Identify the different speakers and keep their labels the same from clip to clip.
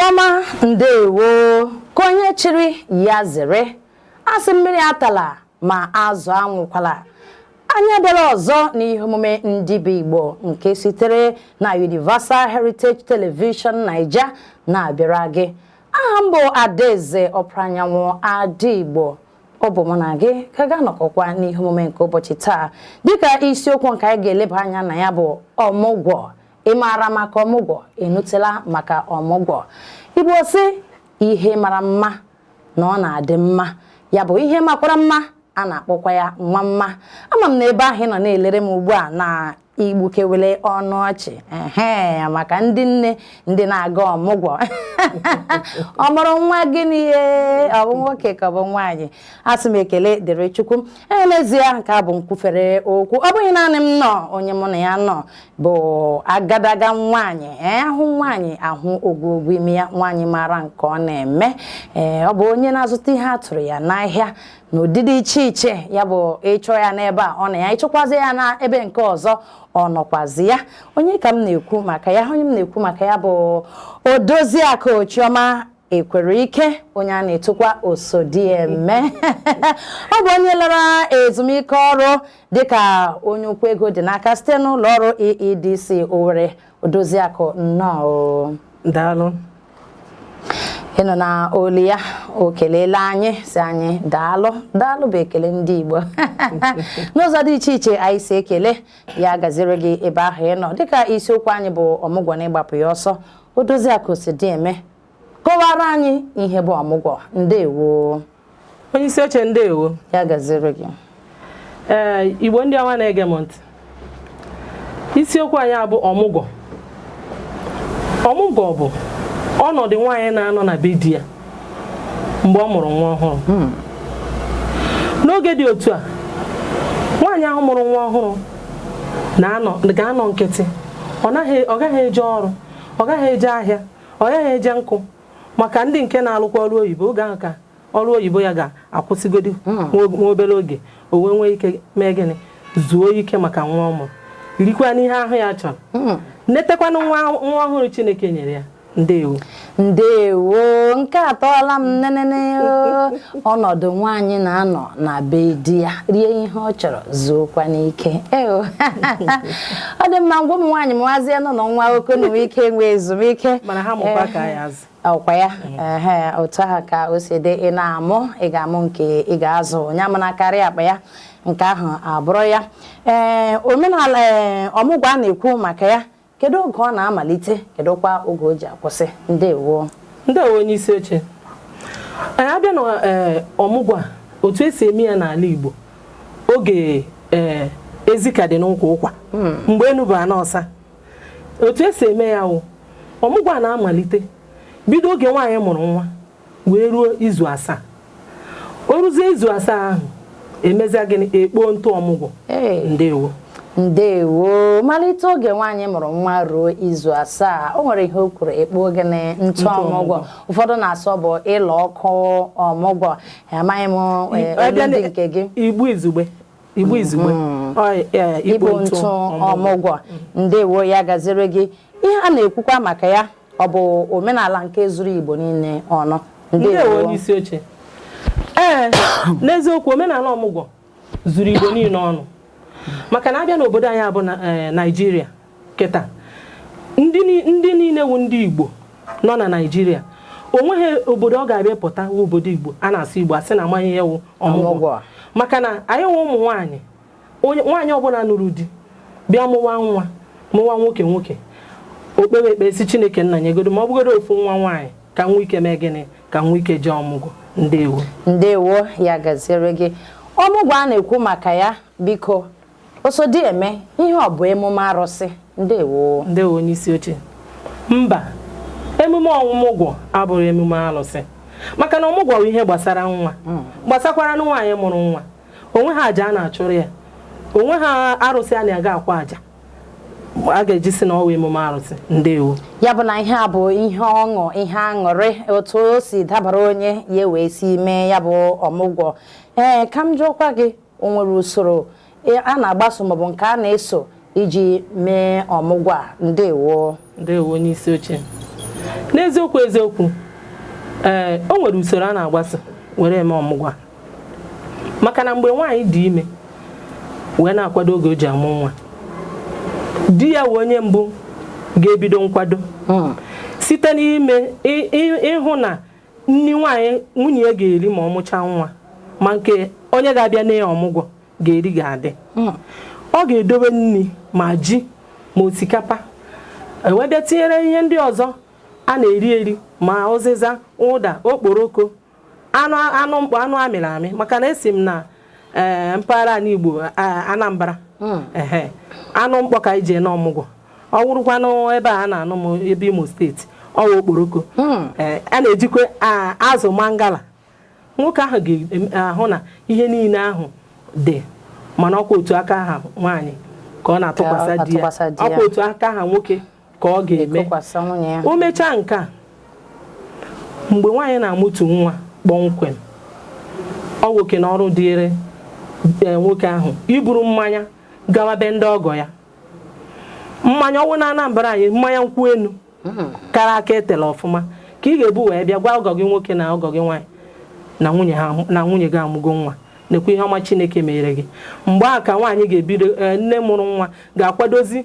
Speaker 1: Ijuọma ndewo konye chiri ya zere asị mmiri atala ma azụ anwụkwala anya bịara ọzọ n'ihe omume ndị bụ Igbo nke sitere na Universal Heritage Television Naija na-abịara gị. Aha m bụ Adaeze Ọpranyanwụ Adigbo. Ọ bụ mụ na gị ka ga-anọkọkwa n'ihe omume nke ụbọchị taa dịka isiokwu nke anyị ga-eleba anya na ya bụ ọmụgwọ. Ị maara maka ọmụgwọ, enutela maka ọmụgwọ. Igbo sị ihe mara mma na ọ na-adị mma, ya bụ ihe makwara mma a na-akpọkwa ya nwa mma. Ama m na ebe ahụ nọ na-elere m ugbu a na igbukewele ọnụ ọchị maka ndị nne ndị na-aga ọmụgwọ. Ọ mụrụ nwa gịnị ọ bụ nwoke ka ọ bụ nwaanyị? Asị m ekele dịrị Chukwu. N'ezie nke a bụ nkwufere okwu, ọ bụghị naanị m nọ, onye mụ na ya nọ bụ agadaga nwaanyị. Ahụ nwaanyị ahụ ogwugwu ime ya, nwaanyị mara nke ọ na-eme. Ọ bụ onye na-azụta ihe a tụrụ ya n'ahịa n'ụdịdị iche iche, ya bụ ịchọ ya n'ebe a ọ na ya, ịchọkwazi ya na ebe nke ọzọ ọ nọkwazi ya. Onye ka m na-ekwu maka ya? Onye m na-ekwu maka ya bụ Odoziakụ Chioma Ekwere Ike, onye a na-etokwa Osodieme. Ọ bụ onye lara ezumike ọrụ dịka onye ukwu ego dị n'aka site n'ụlọ ọrụ EEDC Owerri. Odoziakụ nnọọ.
Speaker 2: Daalụ.
Speaker 1: Ị nọ na olu ya, o kelela anyị si anyị daalụ. Daalụ bụ ekele ndị Igbo. N'ụzọ dị iche iche anyị si ekele ya, gaziri gị ebe ahụ ị nọ. Dịka isiokwu anyị bụ ọmụgwọ na ịgbapụ ya ọsọ, Odoziakụ Osodieme kọwara anyị ihe bụ ọmụgwọ. Ndewo.
Speaker 2: Onye isi oche ndewo.
Speaker 1: Ya gaziri gị.
Speaker 2: Igbo ndị ọma na-ege m ntị. Isiokwu anyị abụ ọmụgwọ. Ọmụgwọ bụ ọnọdụ nwaanyị na-anọ na be di ya mgbe ọ mụrụ nwa ọhụrụ. N'oge dị otu a, nwaanyị ahụ mụrụ nwa ọhụrụ ga-anọ nkịtị. Ọ gaghị eje ọrụ, ọ gaghị eje ahịa, ọ gaghị eje nkụ, maka ndị nke na-alụkwa ọrụ oyibo. Oge ahụ ka ọrụ oyibo ya ga-akwụsịgodi nwa obere oge, o wee nwee ike mee gịnị, zuo ike maka nwa ọ mụrụ, irikwa n'ihe ahụ ya chọrọ, netekwanụ nwa ọhụrụ Chineke nyere ya. Ndewo.
Speaker 1: Ndewo. Nke atọọla m nenene. Ọnọdụ nwaanyị na-anọ na be di ya, rie ihe ọ chọrọ, zuokwa n'ike. Ọ dị mma ngwa ụmụ nwaanyị mụwazie nọ na nwa oke na ike nwee ezumike,
Speaker 2: mana ha mụkwa ka ya azụ.
Speaker 1: Ọkwa ya otu ahụ ka o si dị. Ị na-amụ, ị ga-amụ nke ị ga-azụ, onye amana karịa akpa ya, nke ahụ abụrụ ya. Omenala ọmụgwọ a na-ekwu maka ya, kedu oge ọ na-amalite, kedụkwa oge o ji akwụsị? Ndewo.
Speaker 2: Ndewo onye isi oche. Abịa na ọmụgwọ a, otu esi eme ya n'ala Igbo, oge ezi ka dị n'ụkwụ ụkwa, mgbe enu bụ ana ọsa. Otu esi eme ya wụ, ọmụgwọ a na-amalite bido oge nwaanyị mụrụ nwa wee ruo izu 7. O ruzie izu 7 ahụ, emezia gịnị, ekpo ntụ ọmụgwọ. Ndewo.
Speaker 1: Ndewo. Malite oge nwaanyị mụrụ nwa ruo izu 7, o nwere ihe o kwuru, ekpo gịnị, ntụ ọmụgwọ. Ụfọdụ na-asọ bụ ịlọ ọkụ ọmụgwọ. Amaghị m ndị nke gị.
Speaker 2: Igbu izugbe. Igbu izugbe.
Speaker 1: Igbo ntụ ọmụgwọ. Ndewo, ya gaziri gị. Ihe a na-ekwukwa maka ya, ọ bụ omenala nke zuru Igbo niile ọnụ?
Speaker 2: Ndewo onye isi oche. N'eziokwu, omenala ọmụgwọ zuru Igbo niile ọnụ, maka na abịa n'obodo anyị abụ Naịjirịa kịta, ndị niile wu ndị Igbo nọ na Naịjirịa, onweghị obodo ọ ga-abịa pụta wu obodo Igbo a na-asụ Igbo asị na amanye ya wu ọmụgwọ. Maka na anyị nwe ụmụ nwaanyị, nwaanyị ọbụla nụrụ di bịa mụwa nwa, mụwa nwoke nwoke, okpewe ekpe si Chineke nna nyegodo, ma ọ bụgodo ofu nwa nwaanyị ka nwa ike mee gịnị, ka nwa ike jee ọmụgwọ. Ndewo.
Speaker 1: Ndewo, ya gaziere gị. Ọmụgwọ a na-ekwu maka ya, biko Osodieme, ihe ọ bụ emume arụsị? Ndewo.
Speaker 2: Ndewo onye isi oche. Mba, emume ọmụgwọ abụghị emume arụsị, maka na ọmụgwọ bụ ihe gbasara nwa, gbasakwara nwaanyị mụrụ nwa. Onwe ha aja a na-achụrụ ya, onwe ha arụsị a na-aga akwa aja a ga-eji si na ọ bụ emume arụsị. Ndewo.
Speaker 1: Ya bụ na ihe a bụ ihe ọṅụ, ihe aṅụrị, otu o si dabara onye ya wee si mee ya bụ ọmụgwọ. Ka m jụọkwa gị, o nwere usoro a na-agbaso maọbụ nke a na-eso iji mee ọmụgwọ a? Ndewo.
Speaker 2: Ndewo onye isi oche. n'eziokwu eziokwu o nwere usoro a na-agbaso were eme ọmụgwọ maka na mgbe nwaanyị dị ime wee na-akwado oge o ji amụ nwa, di ya wee onye mbụ ga-ebido nkwado site n'ime ịhụ na nni nwunye ya ga-eri ma ọ mụchaa nwa, ma nke onye ga-abịa na ọmụgwọ ga-eri ga-adị. Ọ ga-edobe nri ma ji ma osikapa ewede tinyere ihe ndị ọzọ a na-eri eri ma ụzịza, ụda, okporoko, anụ mkpọ, anụ amịrị amị, maka na esi m na mpaghara ala Igbo Anambra anụ mkpọ ka anyị ji n'ọmụgwọ. Ọ wụrụkwanụ ebe a na-anụ m ebe Imo steeti ọwa okporoko a na-ejikwa azụ mangala. Nwoke ahụ ga-ahụ na ihe niile ahụ dị, mana ọkwa otu aka aha nwaanyị ka ọ na-atụkwasị di ya, ọkwa otu aka aha nwoke ka ọ ga-eme. O mechaa nke a, mgbe nwaanyị na-amụtu nwa kpọmkwem, ọ nwoke na ọrụ dịrị nwoke ahụ iburu mmanya gawa be ndị ọgọ ya. Mmanya ọwụ na Anambra anyị mmanya nkwụ enu kara aka etela ọfụma ka ị ga-ebu wee bịa gwa ọgọ gị nwoke na ọgọ gị nwaanyị na nwunye gị amụgo nwa, nekwa ihe ọma Chineke mere gị. Mgbe a ka nwaanyị ga-ebido, nne mụrụ nwa ga-akwadozi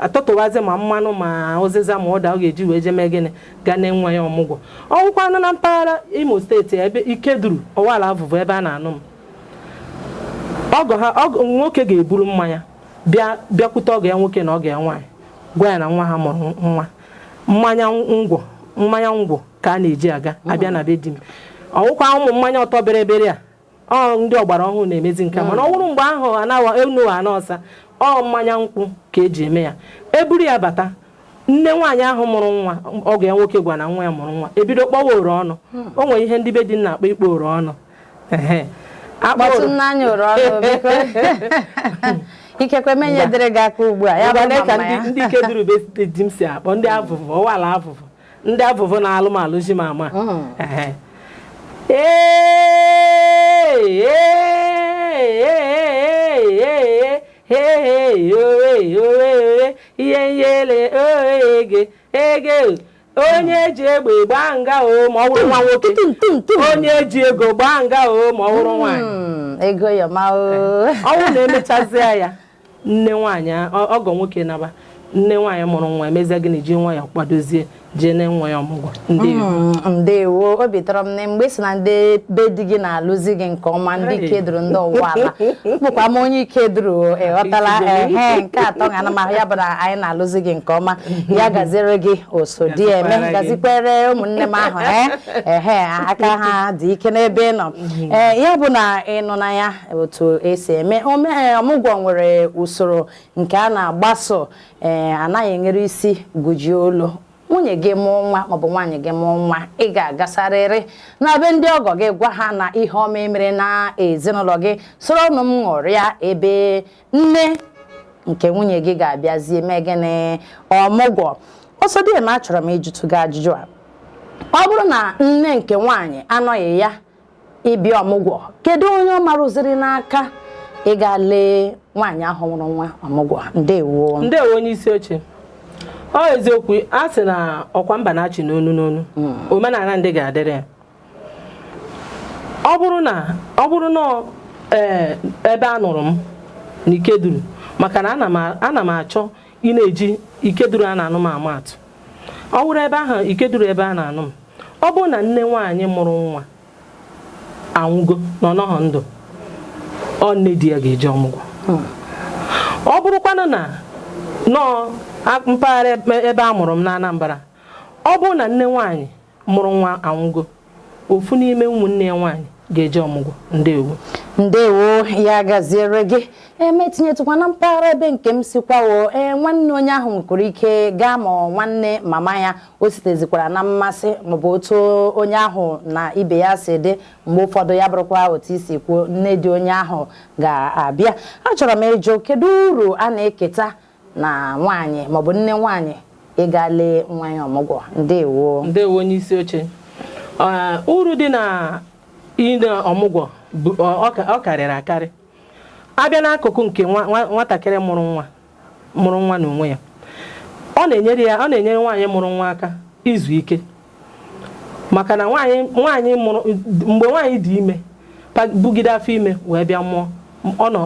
Speaker 2: atọtụwazi ma mmanụ ma ụzịza ma ụda ọ ga-eji wee jeme gịnị ga na nwa ya ọmụgwọ. Ọnwụkwanụ na mpaghara Imo steeti ebe Ikeduru Ọwala Avụvụ ebe a na-anụ m, nwoke ga-eburu mmanya bịakwute ọgọ ya nwoke na ọgọ ya nwaanyị gwa ya na nwa ha mụrụ nwa. Mmanya ngwọ ka a na-eji aga abịa na be di m. Ọwụkwa ụmụ mmanya ọtọ berebere a ndị ọgbara ọhụrụ na-emezi nke, mana ọ wụrụ mgbe ahụ enuwa n'ọsa mmanya nkwụ ka eji eme ya. Eburu ya bata, nne nwaanyị ahụ mụrụ nwa ọgọ ya nwoke gwa na nwa ya mụrụ nwa, ebido kpọwa ore ọnụ. O nwere ihe ndị be di na-akpọ ikpo ore ọnụ.
Speaker 1: Ikekwe menye dịrị gị aka ugbu a ya bụ
Speaker 2: ka ndị Ikeduru be di m si akpọ ndị Avụvụ, Ọwala Avụvụ, ndị Avụvụ na alụmalụ ji ma ama. Ihe nyele ege onye ji egbe gbaa nga ma ọ wụrụ nwa nwoke, onye ji ego gbaa nga ma ọ wụrụ nwaanyị.
Speaker 1: Ego ya ma
Speaker 2: ọnwụ na-emechazịa ya, nne nwaanyị ọgọ nwoke naba, nne nwaanyị mụrụ nwa emezie gịnị ji nwa ya kwadozie jee na nwa ya ọmụgwọ.
Speaker 1: Ndewo, obi tọrọ m na mgbe si na ndị be di gị na-alụzi gị nke ọma, ndị Ikeduru ndị Ọwala, bụkwa m onye Ikeduru ịghọtala. Nke atọ ga na mahụ ya bụ na anyị na-alụzi gị nke ọma. Ya gaziere gị osodi eme, gazikwere ụmụnne m ahụ aka ha dị ike n'ebe ị nọ. Ya bụ na ịnụ na ya otu esi eme ọmụgwọ nwere usoro nke a na-agbaso, anaghị enyere isi guji olu. Nwunye gị mụọ nwa maọbụ nwaanyị gị mụọ nwa, ị ga-agasarịrị na be ndị ọgọ gị gwa ha na ihe ọma emere na ezinụlọ gị, soro ụnụ m ṅụrịa ebe nne nke nwunye gị ga-abịazi mee gịnị ọmụgwọ. Ọsọdịeme, achọrọ m ịjụtụ gị ajụjụ a. Ọ bụrụ na nne nke nwaanyị anọghị ya ịbịa ọmụgwọ, kedu onye ọ marụziri n'aka ịga lee nwaanyị ahụ mụrụ nwa ọmụgwọ? Ndewo
Speaker 2: onye isi oche. Ọ eziokwu, a sị na ọkwa mba na-achị n'onu n'onu, omenala ndị ga-adịrị ya. Ọ bụrụ na ebe a nụrụ m n'Ikeduru, maka na ana m achọ ị na-eji Ikeduru a na-anụ m amatụ. Ọ bụrụ ebe ahụ Ikeduru ebe a na-anụ m, ọ bụrụ na nne nwaanyị mụrụ nwa anwụgo na ọ nọghọ ndụ, ọ nne di ya ga-eje ọmụgwọ. Ọ bụrụkwanụ na mpaghara ebe a mụrụ m na Anambra, ọ bụrụ na nne nwaanyị mụrụ nwa anwụgo, ofu n'ime ụmụnne ya nwaanyị ga-eje ọmụgwọ.
Speaker 1: Ndewo, ya gaziere gị. Etinyetụkwa na mpaghara ebe nke m sikwawo, nwanne onye ahụ nwekwara ike gaa ma nwanne mama ya o sitezikwara na mmasị maọbụ otu onye ahụ na ibe ya si dị. Mgbe ụfọdụ ya bụrụkwa otu isi kwuo, nne dị onye ahụ ga-abịa. Achọrọ m ịjụ, kedu uru a na-eketa na nwaanyị maọbụ nne nwaanyị ịga lee nwa ya ọmụgwọ?
Speaker 2: Ndewo onye isi oche. Uru dị na ide ọmụgwọ ọ karịrị akarị. Abịa n'akụkụ nke nwatakịrị mụrụ nwa n'onwe ya, ọ na-enyere nwaanyị mụrụ nwa aka izu ike maka na nwaanyị mụrụ mgbe nwaanyị dị ime bugide afọ ime wee bịa mụọ ọnụ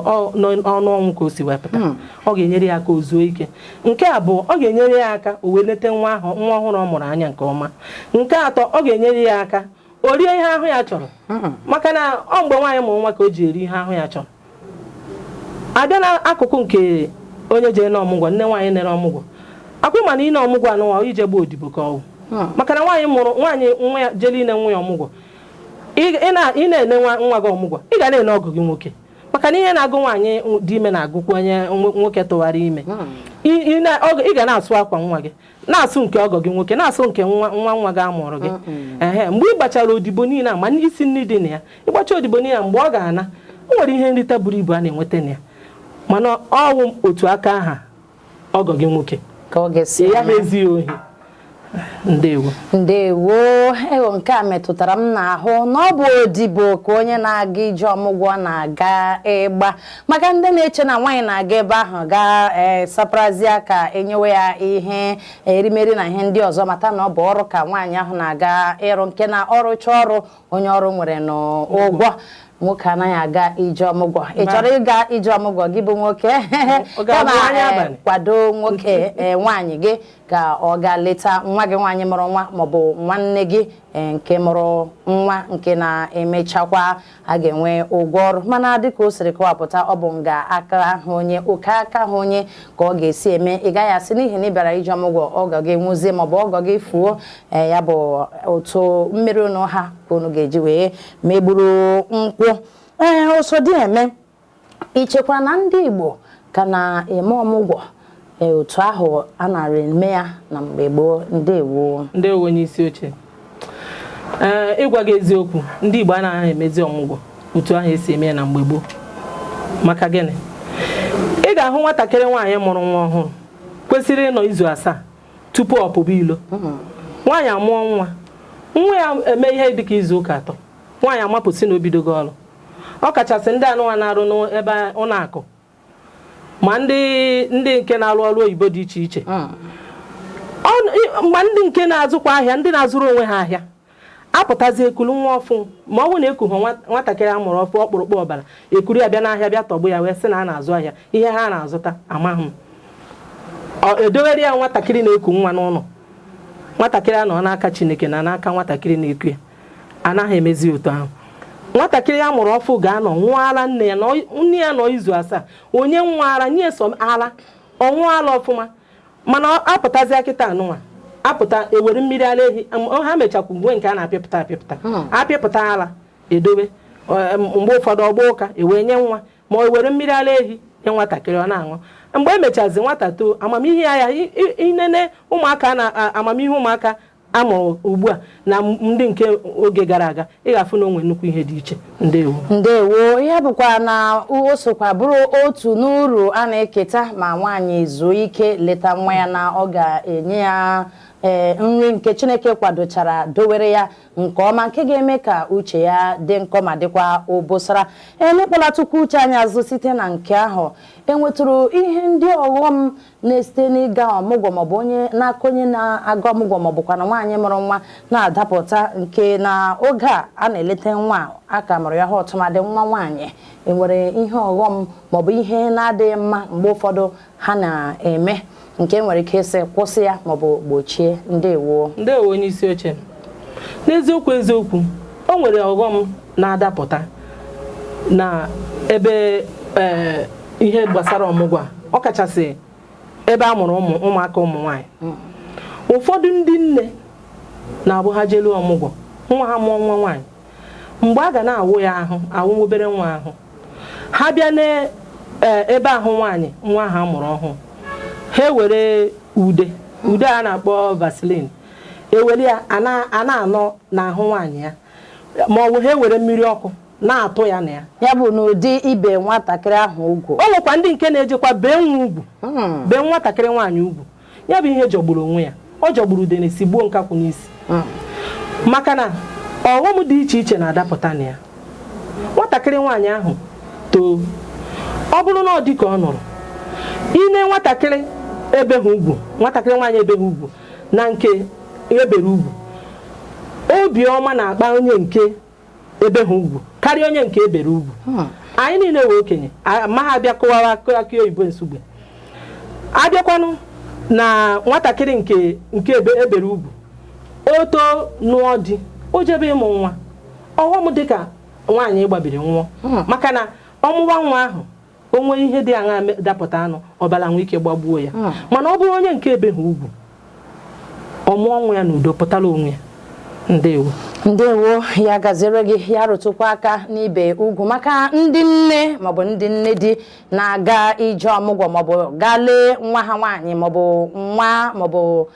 Speaker 2: ọnwụ ka o si wepụta ọ ga-enyere ya aka o zuo ike. Nke abụọ ọ ga-enyere ya aka o wee lete nwa ọhụrụ ọ mụrụ anya nke ọma. Nke atọ ọ ga-enyere ya aka o rie ihe ahụ ya chọrọ maka na ọ mgbe nwaanyị mụrụ nwa ka o ji eri ihe ahụ ya chọrọ. Abịa n'akụkụ nke onye jee n'ọmụgwọ nne nwaanyị nere ọmụgwọ akwụ ma na ine ọmụgwọ anụnwa ije gba odibo ka ọwụ maka na nwaanyị nwa ya jele ine nwa ya ọmụgwọ ị na-ene nwa gị ọmụgwọ ị ga na-ene ọgụ gị nwoke maka na ihe na-agụ nwaanyị dị ime na-agụkwa onye nwoke tụwara ime ị ga na-asụ akwa nwa gị na-asụ nke ọgọ gị nwoke na-asụ nke nwa gị amụrụ gị mgbe ị gbachara odibo niile a ma isi nri dị na ya ịgbacha odibo niile a mgbe ọ ga-ana o nwere ihe nrite buru ibu a na-enweta na ya mana ọwụ otu aka aha ọgọ gị nwoke
Speaker 1: ka ọ ga-esi
Speaker 2: ya mezie ohi.
Speaker 1: Ndewo ewo nke a metụtara m n'ahụ na ọ bụ odibo ka onye na-aga ije ọmụgwọ na-aga ịgba maka ndị na-eche na nwaanyị na-aga ebe ahụ ga-saparazi aka enyewe ya ihe erimeri na ihe ndị ọzọ mata na ọ bụ ọrụ ka nwaanyị ahụ na-aga ịrụ nke na ọrụcha ọrụ onye ọrụ nwere n'ụgwọ. Nwoke anaghị aga ije ọmụgwọ. Ị chọrọ ịga ije ọmụgwọ gị bụ nwoke kama kwado nwoke nwaanyị gị ka ọ ga leta nwa gị nwaanyị mụrụ nwa maọbụ nwanne gị nke mụrụ nwa nke na-emechakwa a ga-enwe ụgwọ ọrụ mana dịka o siri kọwapụta ọ bụ nga aka ahụ onye oke aka ahụ onye ka ọ ga-esi eme ị gaghị asị n'ihi na ị bịara ije ọmụgwọ ọgọ gị nwuzie maọbụ ọgọ gị fuo ya bụ otu mmiri unu ha ka unu ga-eji wee megburu nkwụ. Ụsọdị eme ichekwa na ndị Igbo ka na-eme ọmụgwọ otu ahụ a nara eme ya na mgbe gboo.
Speaker 2: Ndewo n'isi oche. Ịgwa gị eziokwu ndị Igbo anaghị emezi ọmụgwọ otu ahụ esi eme ya na mgbe gboo maka gịnị? Ị ga-ahụ nwatakịrị nwaanyị mụrụ nwa ọhụrụ kwesịrị ịnọ izu 7 tupu ọ pụba ilo. Nwaanyị amụọ nwa ya eme ihe dịka izu ụka 3 nwaanyị amapụsị na obidogo ọrụ. Ọ kachasị ndị anụnwa na-arụ n'ebe ụlọ akụ ma ndị nke na-arụ ọrụ oyibo dị iche iche ma ndị nke na-azụkwa ahịa ndị na-azụrụ onwe ha ahịa apụtazi ekulu nwa ọfụ ma ọ bụ na ekuhụ nwatakịrị amụrụ ọfụ ọkpụrụkpụ ọbara ekuru ya bịa n'ahịa bịa tọgbụ ya wee sị na a na-azụ ahịa ihe ha na-azụta amaghị m edowere ya nwatakịrị na-eku nwa n'ụlọ nwatakịrị anọ n'aka Chineke na n'aka nwatakịrị na-eku ya anaghị emezi otu ahụ. Nwatakịrị ya mụrụ ọfụ ga-anọ nwụara nne ya nọ izu 7 onye nwara nye so ala ọnwụala ọfụma mana apụtazi akịta anụnwa apụta ewere mmiri ara ehi ha mechakwu mgbe nke a na-apịpụta apịpụta ala edobe mgbe ụfọdụ ọgba ụka ewee nye nwa ma o were mmiri ara ehi nye nwatakịrị ọ na-aṅụ mgbe emechazi nwata too amamihe ya inene ụmụaka na amamihe ụmụaka amụrụ ugbu a na ndị nke oge gara aga ị ga-afụ na onwe nnukwu ihe dị iche.
Speaker 1: Ndewo ya bụkwa na o sokwa bụrụ otu n'uru a na-eketa ma nwaanyị zuo ike leta nwa ya na ọ ga-enye ya nri nke Chineke kwadochara dowere ya nke ọma nke ga-eme ka uche ya dị nkọ ma dịkwa obosara. Emekpọlatụkwa uche anyị azụ site na nke ahụ enwetụrụ ihe ndị ọghọm na-esite n'ịga ọmụgwọ maọbụ onye n'aka onye na-aga ọmụgwọ maọbụkwa na nwaanyị mụrụ nwa na-adapụta nke na oge a na-eleta nwa aka mụrụ ya ha ọtụmadị nwa nwaanyị enwere ihe ọghọm maọbụ ihe na-adịghị mma mgbe ụfọdụ ha na-eme nke nwere ike isi kwụsị ya maọbụ gbochie. Ndewo
Speaker 2: onye isi oche. N'eziokwu o nwere ọghọm na-adapụta na ebe ihe gbasara ọmụgwọ ọ kachasị ebe a mụrụ ụmụaka ụmụ nwaanyị. Ụfọdụ ndị nne na-abụ ha jelu ọmụgwọ nwa ha mụọ nwa nwaanyị mgbe a ga na-awụ ya ahụ obere nwa ahụ ha bịa n'ebe ahụ nwaanyị nwa ha mụrụ ọhụụ ha were ude a na-akpọ Vaseline ewere ya a na-anọ n'ahụ nwaanyị ya ma ọ bụ ha were mmiri ọkụ na-atụ ya na ya
Speaker 1: bụ n'ụdị ibe nwatakịrị ahụ ugwu.
Speaker 2: O nwekwa ndị nke na-ejekwa bee nwa ugwu bee nwatakịrị nwaanyị ugwu ya bụ ihe jọgburu onwe ya ọ jọgburu udene si gbuo nkakwụ n'isi maka na ọghọm dị iche iche na-adapụta na ya. Nwatakịrị nwaanyị ahụ too ọ bụrụ na ọ dị ka ọ nọrọ ine nwatakịrị ebeghị ugwu nwatakịrị nwaanyị ebeghị ugwu na nke ebere ugwu obiọma na-akpa onye nke ebe ha ugwu karịa onye nke ebere ugwu anyị niile wee okenye ma ha bịa kụwara akị oyibo nsugbe abịakwanụ na nwatakịrị nke ebere ugwu oto nụọ di o jebe ịmụ nwa ọghọm dịka nwaanyị gbabiri nwụọ maka na ọmụwa nwa ahụ onwe ihe dị aṅa dapụta anụ ọbara nwee ike gbagbuo ya mana ọ bụrụ onye nke ebeghị ugwu ọmụọ nwa ya n'udo pụtara onwe ya. Ndewo
Speaker 1: ya gazere gị ya rụtụkwa aka n'ibe ugwu maka ndị nne maọbụ ndị nne di na-aga ije ọmụgwọ maọbụ gaa lee nwa ha nwaanyị maọbụ nwa maọbụ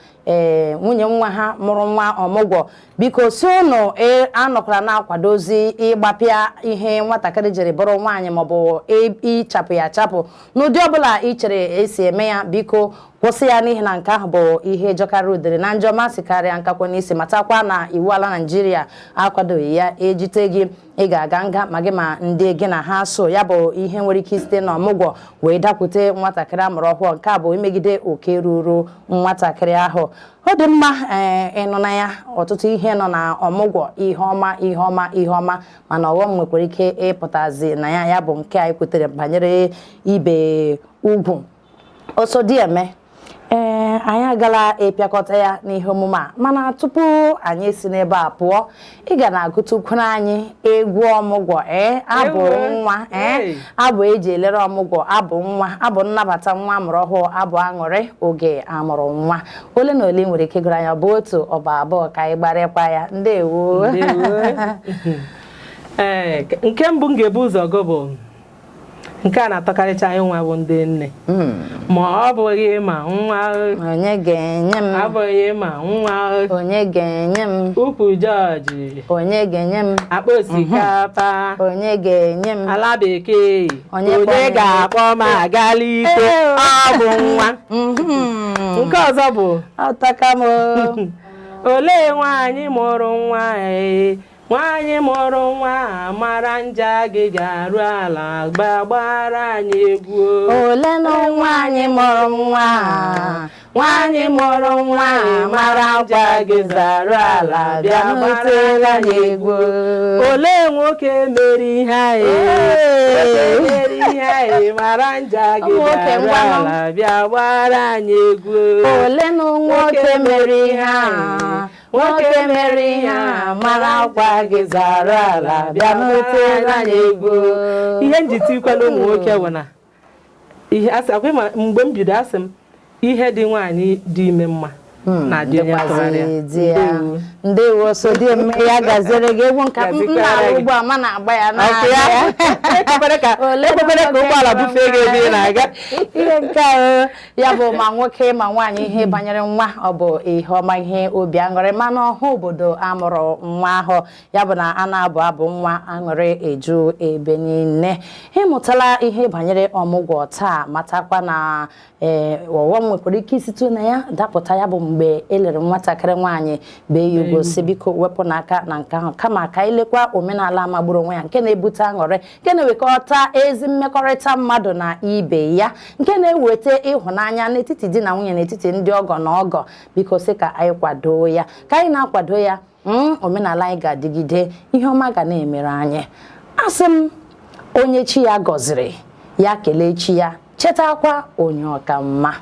Speaker 1: nwunye nwa ha mụrụ nwa ọmụgwọ biko si ụnụ anọkwara na-akwadozi ịgbapịa ihe nwatakịrị jiri bụrụ nwaanyị maọbụ ịchapụ ya achapụ n'ụdị ọbụla ị chere esi eme ya biko kwụsị ya n'ihi na nke ahụ bụ ihe jọkarị udere na njọ masị karịa nkakwa n'isi matakwa na iwu ala Naịjirịa akwadoghị ya ejite gị ị ga-aga nga ma gị ma ndị gị na ha so ya bụ ihe nwere ike site n'ọmụgwọ wee dakwute nwatakịrị amụrụ ọhụrụ nke a bụ imegide oke ruru nwatakịrị ahụ. Ọ dị mma ịnụ na ya ọtụtụ ihe nọ na ọmụgwọ ihe ọma mana ọghọm nwekwara ike ịpụtazi na ya bụ nke anyị kwutere banyere ibe ugwu osodieme. Anyị agala ịpịakọta ya n'ihe omume a mana tupu anyị si n'ebe a pụọ ị ga na-agụtụkwuru anyị egwu ọmụgwọ abụ nwa abụ eji elere ọmụgwọ abụ nwa abụ nnabata nwa amụrụ ọhụụ abụ aṅụrị oge amụrụ nwa ole na ole nwere ike gụrụ anya bụ otu ọba abụọ ka anyị gbarịkwa ya. Ndewo.
Speaker 2: Nke mbụ m ga-ebu ụzọ gụ bụ nke a na-atọkarịcha anyị nwa bụ ndị nne ma ọ bụghị ma nwa
Speaker 1: onye ga-enye m
Speaker 2: abụghị ma nwa
Speaker 1: onye ga-enye m
Speaker 2: ukwu jọji
Speaker 1: onye ga-enye m
Speaker 2: akpa osikapa
Speaker 1: onye ga-enye m
Speaker 2: ala bekee
Speaker 1: onye
Speaker 2: ga-akpọ m agala ike ọ bụ nwa. Nke ọzọ bụ
Speaker 1: ọtaka m
Speaker 2: olee nwaanyị mụrụ nwa nwaanyị mụrụ nwa mara nja gị ga-arụ ala gbara anyị egwu.
Speaker 1: Ole na nwaanyị mụrụ nwa nwaanyị mụrụ nwa mara nja gị ga-arụ ala bịa gbatara anyị egwu.
Speaker 2: Ole nwoke mere ihe anyị mara nja gị ga-arụ ala bịa gbara anyị egwu.
Speaker 1: Ole na nwoke mere ihe nwoke mere ihe mara akwa gị zara ala bịa n'otere anyị egwu.
Speaker 2: Ihe njitikwana ụmụ nwoke bụ na ihe asị akwa mgbe m bido asị m ihe dị nwaanyị dị ime mma na-adị onye tụgharịa.
Speaker 1: Ndewo Osodieme ya gazere gị egwu nka nna ugbu a ma na-agba ya n'ahịa
Speaker 2: ekwere ka ụgbọala bufee gị ebe ị na-aga.
Speaker 1: Ihe nke ahụ ya bụ ma nwoke ma nwaanyị ihe banyere nwa ọ bụ ihe ọma ihe obi aṅụrị mana ọha obodo amụrụ nwa ahụ ya bụ na a na-abụ abụ nwa aṅụrị eju ebe niile. Ịmụtala ihe banyere ọmụgwọ taa matakwa na ọghọm nwekwara ike isite na ya dapụta ya bụ mgbe elere nwatakịrị nwaanyị bee ya ugwu si biko wepụ n'aka na nke ahụ kama ka ilekwa omenala magburu onwe ya nke na-ebute aṅụrị nke na-ewekọta ezi mmekọrịta mmadụ na ibe ya nke na-eweta ịhụnanya n'etiti di na nwunye n'etiti ndị ọgọ na ọgọ biko sị ka anyị kwado ya ka anyị na-akwado ya omenala anyị ga-adịgide ihe ọma ga na-emere anyị. Asị m onye chi ya gọziri ya kelee chi ya chetakwa onye ọka mma.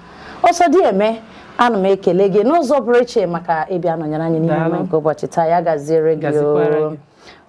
Speaker 1: Osodieme ana m ekele gị n'ụzọ pụrụ iche maka ịbịa nọnyere anyị n'ime nke ụbọchị taa ya gaziere gị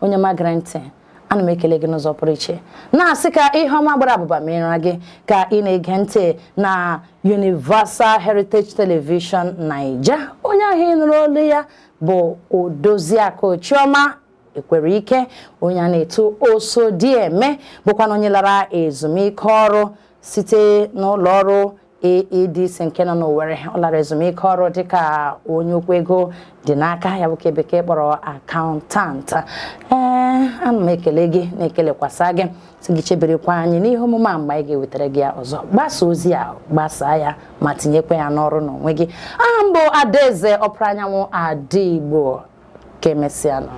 Speaker 1: onye magara ntị ana m ekele gị n'ụzọ pụrụ iche na-asị ka ihe ọma gbara abụba meere gị ka ị na-ege ntị na Universal Heritage Television Naija. Onye ahụ ị nụrụ olu ya bụ Odoziakụ Chioma Ekwere Ike onye a na-eto Osodieme bụkwa onye lara ezumike ọrụ site n'ụlọ ọrụ AADC nke nọ n'Owerri. Ọ lara ezumike ọrụ dịka onye okwu ego dị n'aka ya bụ ka bekee kpọrọ akaụntant. Ana m ekele gị na-ekelekwasa gị sị gị cheberekwa anyị n'ihe omume a mgbe anyị ga-ewetara gị ya ọzọ. Gbasa ozi a gbasaa ya ma tinyekwa ya n'ọrụ n'onwe gị. Aha m bụ Adaeze Ọpụrụ Anyanwụ Ada Igbo ka emesịa nọ.